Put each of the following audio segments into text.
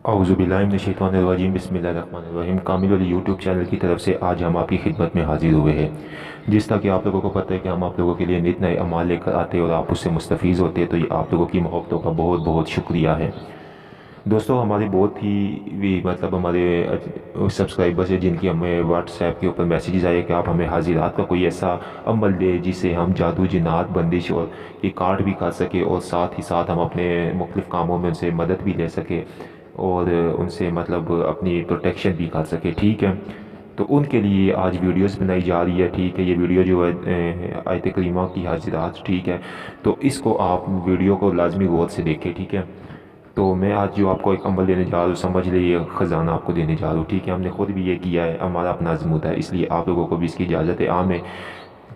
औज़ुबिल्लाहिमिनश्शैतानिर्रजीम बिस्मिल्लाहिर्रहमानिर्रहीम। कामिल वली YouTube channel की तरफ से आज हम आपकी खिदमत में हाजिर हुए हैं। जिस तरह कि आप लोगों को पता है कि हम आप लोगों के लिए नित नए अमाल लेकर आते हैं और आप उससे मुस्तफ़ीज़ होते हैं, तो ये आप लोगों की मोहब्बतों का बहुत बहुत शुक्रिया है। दोस्तों, हमारी बहुत ही भी मतलब हमारे सब्सक्राइबर्स हैं जिनकी हमें व्हाट्सएप के ऊपर मैसेजेस आए कि आप हमें हाजिरात का कोई ऐसा अमल दे जिससे हम जादू जिन्नात बंदिश और की काट भी कर सके और साथ ही साथ हम अपने मुख्तलिफ़ कामों में उनसे मदद भी ले सके और उनसे मतलब अपनी प्रोटेक्शन भी कर सके। ठीक है, तो उनके लिए आज वीडियोस बनाई जा रही है। ठीक है, ये वीडियो जो है आयत करीमा की हाजिरात, ठीक है, तो इसको आप वीडियो को लाजमी गौर से देखें। ठीक है, तो मैं आज जो आपको एक अमल देने जा रहा हूँ, समझ ले ये ख़जाना आपको देने जा रहा हूँ। ठीक है, हमने खुद भी ये किया है, हमारा अपना अज़मूद है, इसलिए आप लोगों को भी इसकी इजाज़त है आम है।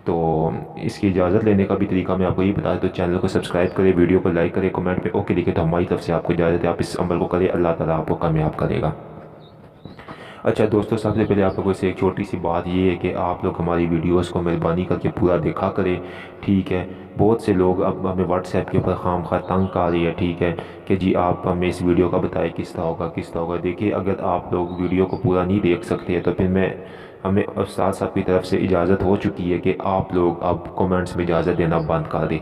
तो इसकी इजाज़त लेने का भी तरीका मैं आपको ये बता दूँ, तो चैनल को सब्सक्राइब करें, वीडियो को लाइक करें, कमेंट पे ओके लिखे, तो हमारी तरफ से आपको इजाज़त है। आप इस अमल को करें, अल्लाह ताला आपको कामयाब करेगा। अच्छा दोस्तों, सबसे पहले आप लोगों से एक छोटी सी बात ये है कि आप लोग हमारी वीडियोस को मेहरबानी करके पूरा देखा करें। ठीक है, बहुत से लोग अब हमें व्हाट्सएप के ऊपर खाम खा तंग आ रही है। ठीक है, कि जी आप हमें इस वीडियो का बताएं किस तरह होगा किस तरह होगा। देखिए, अगर आप लोग वीडियो को पूरा नहीं देख सकते हैं तो फिर मैं हमें उस्ताद साहब की तरफ से इजाज़त हो चुकी है कि आप लोग अब कमेंट्स में इजाज़त देना बंद कर दें।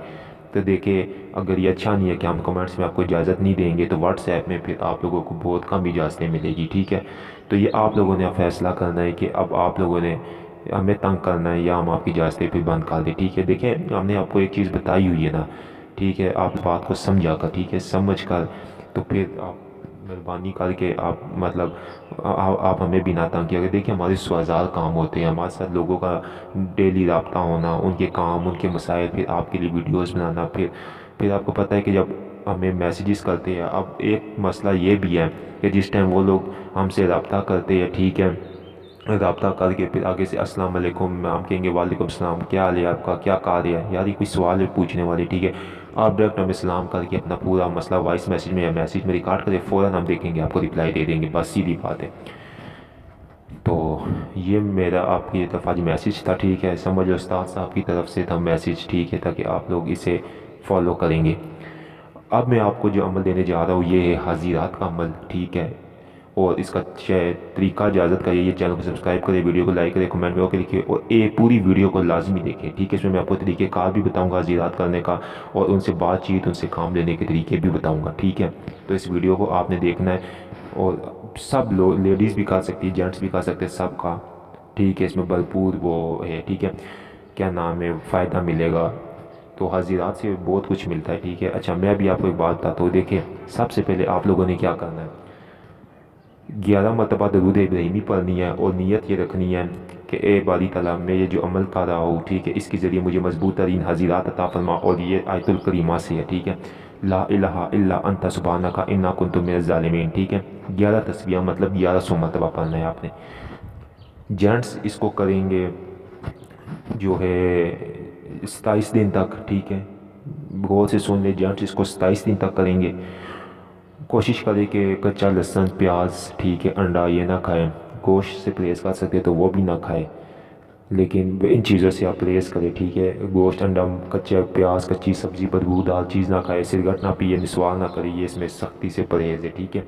तो देखिए, अगर ये अच्छा नहीं है कि हम कमेंट्स में आपको इजाज़त नहीं देंगे तो व्हाट्सएप में फिर आप लोगों को बहुत कम इजाज़तें मिलेगी। ठीक है, तो ये आप लोगों ने फैसला करना है कि अब आप लोगों ने हमें तंग करना है या हम आपकी इजाज़तें फिर बंद कर दें। ठीक है, देखें, हमने आपको एक चीज़ बताई हुई है ना। ठीक है, आप बात को समझा कर, ठीक है, समझ कर, तो फिर आप मेहरबानी करके आप मतलब आप हमें बिना तंग किया। देखिए, हमारे 100,000 काम होते हैं, हमारे साथ लोगों का डेली रब्ता होना, उनके काम, उनके मसाइल, फिर आपके लिए वीडियोस बनाना, फिर आपको पता है कि जब हमें मैसेजेस करते हैं, अब एक मसला ये भी है कि जिस टाइम वो लोग हमसे रब्ता करते हैं, ठीक है, रब्ता करके फिर आगे से अस्सलाम वालेकुम, हम कहेंगे वालेकुम सलाम, क्या हाल है आपका, क्या कार्य है, यार ये कोई सवाल है पूछने वाले। ठीक है, आप डायरेक्ट हमें सलाम करके अपना पूरा मसला वॉइस मैसेज में या मैसेज में रिकॉर्ड करें, फ़ौरन हम देखेंगे, आपको रिप्लाई दे देंगे, बस सीधी बात है। तो ये मेरा आपकी तरफ आज मैसेज था। ठीक है, समझ लो उस्ताद साहब की तरफ से था मैसेज। ठीक है, ताकि आप लोग इसे फॉलो करेंगे। अब मैं आपको जो अमल देने जा रहा हूँ ये है हाजिरात का अमल। ठीक है, और इसका तरीका इजाज़त का ये चैनल को सब्सक्राइब करें, वीडियो को लाइक करें, कमेंट में ओके लिखिए और ये पूरी वीडियो को लाजमी देखें। ठीक है, इसमें मैं आपको तरीके कार भी बताऊंगा हाजिरात करने का और उनसे बातचीत, उनसे काम लेने के तरीके भी बताऊंगा। ठीक है, तो इस वीडियो को आपने देखना है और सब लोग, लेडीज़ भी कर सकती है, जेंट्स भी कर सकते हैं, सब का। ठीक है, इसमें भरपूर वो है। ठीक है, क्या नाम है, फ़ायदा मिलेगा, तो हाजिरात से बहुत कुछ मिलता है। ठीक है, अच्छा मैं भी आपको एक बात बताता हूँ। देखिए, सबसे पहले आप लोगों ने क्या करना है, 11 मरतबा दरूद इब्राहिमी पढ़नी है और नीयत ये रखनी है कि ए बारी ताला, मैं ये जो अमल कर रहा हूँ, ठीक है, इसके ज़रिए मुझे मजबूत तरीन हाजिरात अता फरमा, और ये आयतुल करीमा से है। ठीक है, ला इलाहा इल्ला अंता सुबहानका इन्ना कुन्तु मिनज़ ज़ालिमीन। ठीक है, 11 तस्बीह मतलब 1100 मरतबा पढ़ना है आपने। जेंट्स इसको करेंगे जो है 27 दिन तक। ठीक है, गौर से सुन ले, जेंट्स इसको 27 दिन तक करेंगे। कोशिश करें कि कच्चा लहसुन, प्याज, ठीक है, अंडा ये ना खाएं। गोश्त से परहेज़ कर सकते तो वो भी ना खाएं, लेकिन इन चीज़ों से आप परहेज़ करें। ठीक है, गोश्त, अंडा, कच्चा प्याज, कच्ची सब्ज़ी, बदबूदार चीज़ ना खाए, सिगरेट ना पिए, निस्वार ना करिए, इसमें सख्ती से परहेज़ है। ठीक है,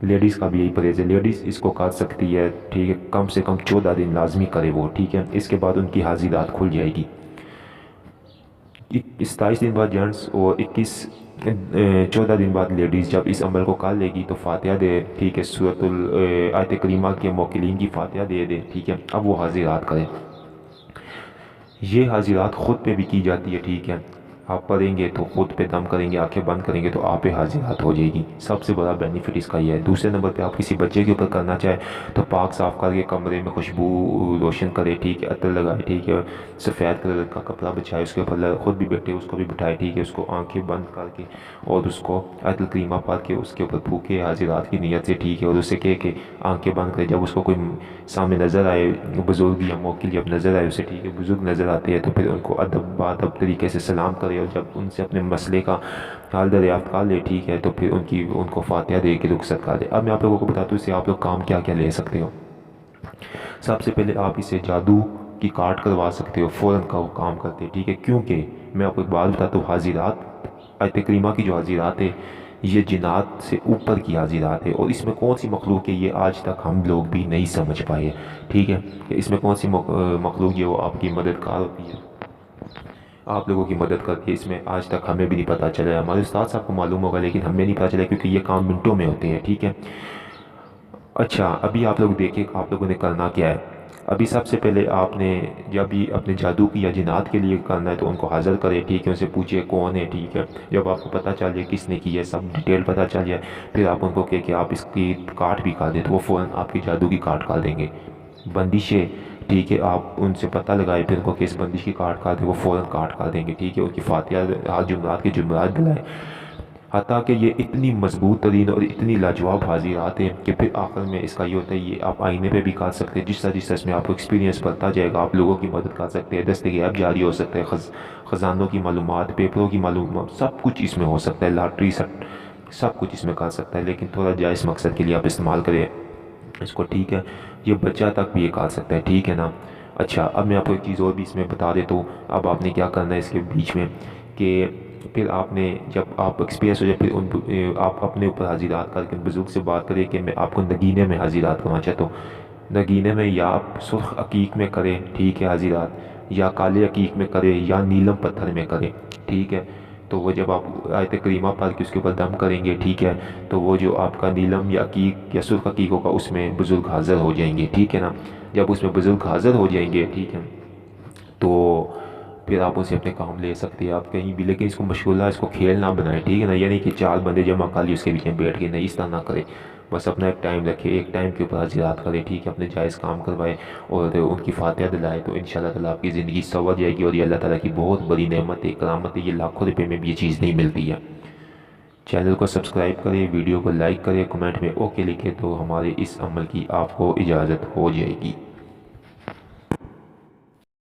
लेडीज़ का भी यही परहेज़ है, लेडीज़ इसको कर सकती है। ठीक है, कम से कम 14 दिन लाजमी करे वो। ठीक है, इसके बाद उनकी हाजिरात खुल जाएगी। 27 दिन बाद जेंट्स और 14 दिन बाद लेडीज़ जब इस अमल को कर लेगी तो फातिहा दे। ठीक है, सूरतुल आयत करीमा के मोकिलीन की फातिहा दे दे। ठीक है, अब वो हाजिरात करें। ये हाजिरात ख़ुद पे भी की जाती है। ठीक है, आप पढ़ेंगे तो ख़ुद पे दम करेंगे, आंखें बंद करेंगे तो आप पे हाजिरात हो जाएगी। सबसे बड़ा बेनिफिट इसका ये है। दूसरे नंबर पे आप किसी बच्चे के ऊपर करना चाहें तो पाक साफ़ करके कमरे में खुशबू रोशन करें। ठीक है, अतर लगाए। ठीक है, सफ़ेद कलर का कपड़ा बिछाए, उसके ऊपर ख़ुद भी बैठे, उसको भी बिठाए। ठीक है, उसको आंखें बंद करके और उसको आयतुल करीमा पढ़ के उसके ऊपर फूके हाजिरात की नीयत से। ठीक है, और उससे कह के आंखें बंद करें, जब उसको कोई सामने नज़र आए, बुज़ुर्ग या मौके जब नज़र आए उसे, ठीक है, बुज़ुर्ग नज़र आते हैं तो फिर उनको अदब बादब तरीके से सलाम करे और जब उनसे अपने मसले का हाल दरियाफ़्त कर ले, ठीक है, तो फिर उनको फातिहा दे के रुखसत कर दे। अब मैं आप लोगों को बताता हूँ इससे आप लोग काम क्या क्या ले सकते हो। सबसे पहले आप इसे जादू की काट करवा सकते हो, फ़ौरन का वो काम करते हैं। ठीक है, क्योंकि मैं आपको एक बात बताता हूँ, हाजिरात, आयत करीमा की जो हाजिरात है یہ جنات سے اوپر کی حاضرات ہے، اور اس میں کون سی مخلوق ہے یہ آج تک ہم لوگ بھی نہیں سمجھ پائے، ٹھیک ہے، کہ اس میں کون سی مخلوق جو آپ کی مددگار ہوتی ہے، آپ لوگوں کی مدد کرتی ہے، اس میں آج تک ہمیں بھی نہیں پتہ چلا ہے۔ ہمارے استاد صاحب کو معلوم ہوگا لیکن ہمیں نہیں پتہ چلا، کیونکہ یہ کام منٹوں میں ہوتے ہیں، ٹھیک ہے۔ اچھا، ابھی آپ لوگ دیکھیں آپ لوگوں نے کرنا کیا ہے۔ ابھی سب سے پہلے آپ نے جب بھی اپنے جادو کی یا جنات کے لیے کرنا ہے تو ان کو حاضر کرے، ٹھیک ہے، ان سے پوچھے کون ہے، ٹھیک ہے۔ جب آپ کو پتہ چل جائے کس نے کی ہے، سب ڈیٹیل پتہ چل جائے، پھر آپ ان کو کہے کہ آپ اس کی کارڈ بھی کر دیں، تو وہ فوراً آپ کی جادو کی کارڈ کر دیں گے۔ بندش ہے، ٹھیک ہے، آپ ان سے پتہ لگائے پھر ان کو کہ اس بندش کی کارڈ کر دیں، وہ فوراً کارڈ کر دیں گے، ٹھیک ہے۔ ان کی فاتحہ جمعرات کے جمعرات دلائے، حتیٰ کہ یہ اتنی مضبوط ترین اور اتنی لاجواب حاضرات ہیں کہ پھر آخر میں اس کا یہ ہوتا ہے، یہ آپ آئینے پہ بھی کر سکتے ہیں، جس طرح اس میں آپ کو ایکسپیرینس بڑھتا جائے گا آپ لوگوں کی مدد کر سکتے ہیں، دست غیب جاری ہو سکتا ہے، خزانوں کی معلومات، پیپروں کی معلومات، سب کچھ اس میں ہو سکتا ہے، لاٹری سب کچھ اس میں کر سکتا ہے، لیکن تھوڑا جائز مقصد کے لیے آپ استعمال کریں اس کو، ٹھیک ہے۔ یہ بچہ تک بھی یہ کر سکتا ہے، ٹھیک ہے نا۔ اچھا، اب میں آپ کو ایک چیز اور بھی اس میں بتا دیتا ہوں۔ اب آپ نے کیا کرنا ہے اس کے بیچ میں کہ پھر آپ نے جب آپ ایکسپیرینس ہو جائے پھر آپ اپنے اوپر حاضرات کر کے بزرگ سے بات کریں کہ میں آپ کو نگینے میں حاضرات کرنا چاہتا ہوں۔ نگینے میں یا آپ سرخ عقیق میں کریں، ٹھیک ہے، حاضرات، یا کالے عقیق میں کریں، یا نیلم پتھر میں کریں، ٹھیک ہے۔ تو وہ جب آپ آیت کریمہ پڑھ کے اس کے اوپر دم کریں گے، ٹھیک ہے، تو وہ جو آپ کا نیلم یا عقیق یا سرخ عقیق ہوگا اس میں بزرگ حاضر ہو جائیں گے، ٹھیک ہے نا۔ جب اس میں بزرگ حاضر ہو جائیں گے، ٹھیک ہے، تو پھر آپ اسے اپنے کام لے سکتے ہیں آپ کہیں بھی، لیکن اس کو مشغولہ، اس کو کھیل نہ بنائیں، ٹھیک ہے نا۔ یعنی کہ 4 بندے جمع کر لی اس کے بیچ میں بیٹھ کے، نہیں، اس طرح نہ کرے، بس اپنا ایک ٹائم رکھے، ایک ٹائم کے اوپر حاضرات کرے، ٹھیک ہے، اپنے جائز کام کروائے اور ان کی فاتحہ دلائے، تو انشاءاللہ تعالیٰ آپ کی زندگی سنور جائے گی، اور یہ اللہ تعالیٰ کی بہت بڑی نعمت ہے، کرامت ہے، یہ لاکھوں روپے میں بھی یہ چیز نہیں ملتی ہے۔ چینل کو سبسکرائب کریں، ویڈیو کو لائک کریں، کمنٹ میں اوکے لکھیں، تو ہمارے اس عمل کی آپ کو اجازت ہو جائے گی۔